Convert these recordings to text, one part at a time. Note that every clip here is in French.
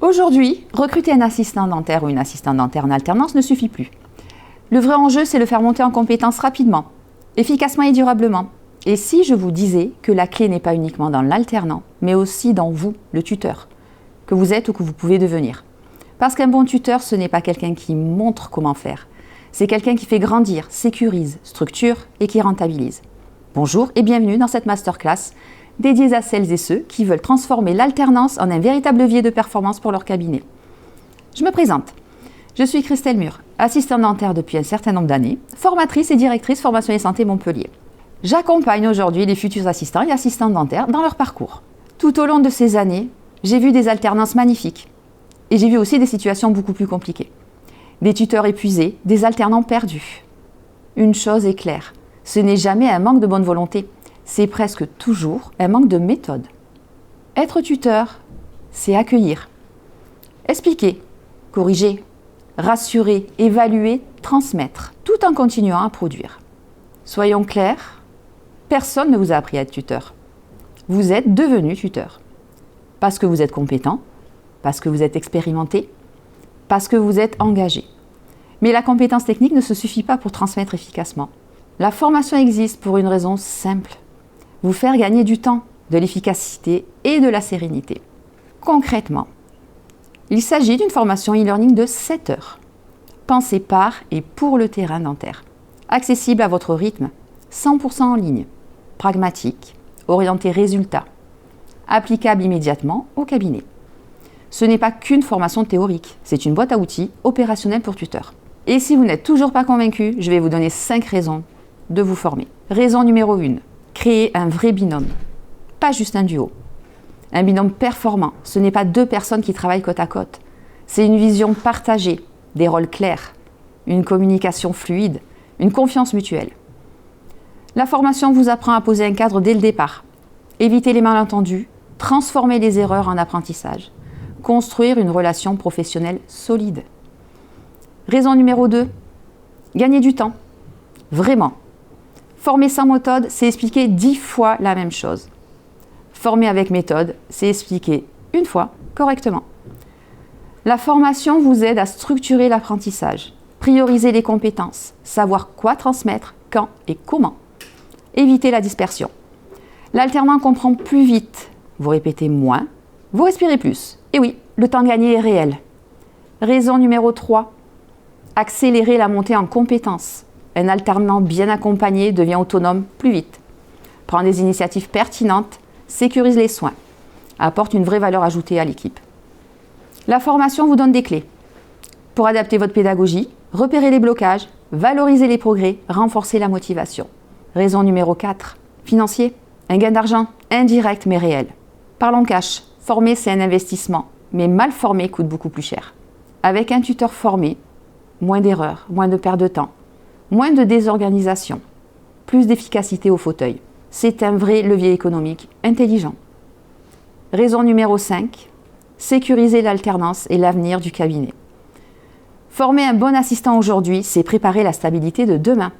Aujourd'hui, recruter un assistant dentaire ou une assistante dentaire en alternance ne suffit plus. Le vrai enjeu, c'est de le faire monter en compétences rapidement, efficacement et durablement. Et si je vous disais que la clé n'est pas uniquement dans l'alternant, mais aussi dans vous, le tuteur, que vous êtes ou que vous pouvez devenir. Parce qu'un bon tuteur, ce n'est pas quelqu'un qui montre comment faire. C'est quelqu'un qui fait grandir, sécurise, structure et qui rentabilise. Bonjour et bienvenue dans cette masterclass dédiée à celles et ceux qui veulent transformer l'alternance en un véritable levier de performance pour leur cabinet. Je me présente. Je suis Christelle Mur, assistante dentaire depuis un certain nombre d'années, formatrice et directrice formation et santé Montpellier. J'accompagne aujourd'hui les futurs assistants et assistantes dentaires dans leur parcours. Tout au long de ces années, j'ai vu des alternances magnifiques et j'ai vu aussi des situations beaucoup plus compliquées. Des tuteurs épuisés, des alternants perdus. Une chose est claire, ce n'est jamais un manque de bonne volonté, c'est presque toujours un manque de méthode. Être tuteur, c'est accueillir, expliquer, corriger, rassurer, évaluer, transmettre, tout en continuant à produire. Soyons clairs, personne ne vous a appris à être tuteur. Vous êtes devenu tuteur. Parce que vous êtes compétent, parce que vous êtes expérimenté, parce que vous êtes engagé. Mais la compétence technique ne se suffit pas pour transmettre efficacement. La formation existe pour une raison simple. Vous faire gagner du temps, de l'efficacité et de la sérénité. Concrètement, il s'agit d'une formation e-learning de 7 heures, pensée par et pour le terrain dentaire, accessible à votre rythme, 100% en ligne, pragmatique, orienté résultat, applicable immédiatement au cabinet. Ce n'est pas qu'une formation théorique, c'est une boîte à outils opérationnelle pour tuteurs. Et si vous n'êtes toujours pas convaincu, je vais vous donner 5 raisons de vous former. Raison numéro 1, créer un vrai binôme, pas juste un duo. Un binôme performant, ce n'est pas 2 personnes qui travaillent côte à côte. C'est une vision partagée, des rôles clairs, une communication fluide, une confiance mutuelle. La formation vous apprend à poser un cadre dès le départ, éviter les malentendus, transformer les erreurs en apprentissage, construire une relation professionnelle solide. Raison numéro 2, gagner du temps. Vraiment. Former sans méthode, c'est expliquer 10 fois la même chose. Former avec méthode, c'est expliquer une fois correctement. La formation vous aide à structurer l'apprentissage, prioriser les compétences, savoir quoi transmettre, quand et comment. Éviter la dispersion. L'alternant comprend plus vite, vous répétez moins, vous respirez plus. Et oui, le temps gagné est réel. Raison numéro 3, accélérer la montée en compétences. Un alternant bien accompagné devient autonome plus vite, prend des initiatives pertinentes, sécurise les soins, apporte une vraie valeur ajoutée à l'équipe. La formation vous donne des clés pour adapter votre pédagogie, repérer les blocages, valoriser les progrès, renforcer la motivation. Raison numéro 4, financier. Un gain d'argent indirect mais réel. Parlons cash, former c'est un investissement, mais mal formé coûte beaucoup plus cher. Avec un tuteur formé, moins d'erreurs, moins de perte de temps, moins de désorganisation, plus d'efficacité au fauteuil. C'est un vrai levier économique intelligent. Raison numéro 5, sécuriser l'alternance et l'avenir du cabinet. Former un bon assistant aujourd'hui, c'est préparer la stabilité de demain.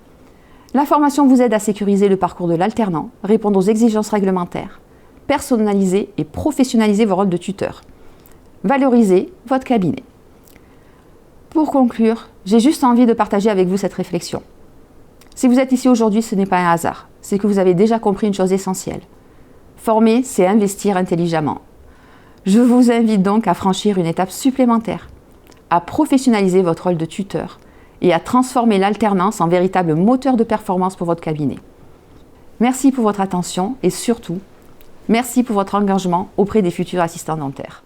La formation vous aide à sécuriser le parcours de l'alternant, répondre aux exigences réglementaires, personnaliser et professionnaliser vos rôles de tuteur, valoriser votre cabinet. Pour conclure, j'ai juste envie de partager avec vous cette réflexion. Si vous êtes ici aujourd'hui, ce n'est pas un hasard, c'est que vous avez déjà compris une chose essentielle. Former, c'est investir intelligemment. Je vous invite donc à franchir une étape supplémentaire, à professionnaliser votre rôle de tuteur et à transformer l'alternance en véritable moteur de performance pour votre cabinet. Merci pour votre attention et surtout, merci pour votre engagement auprès des futurs assistants dentaires.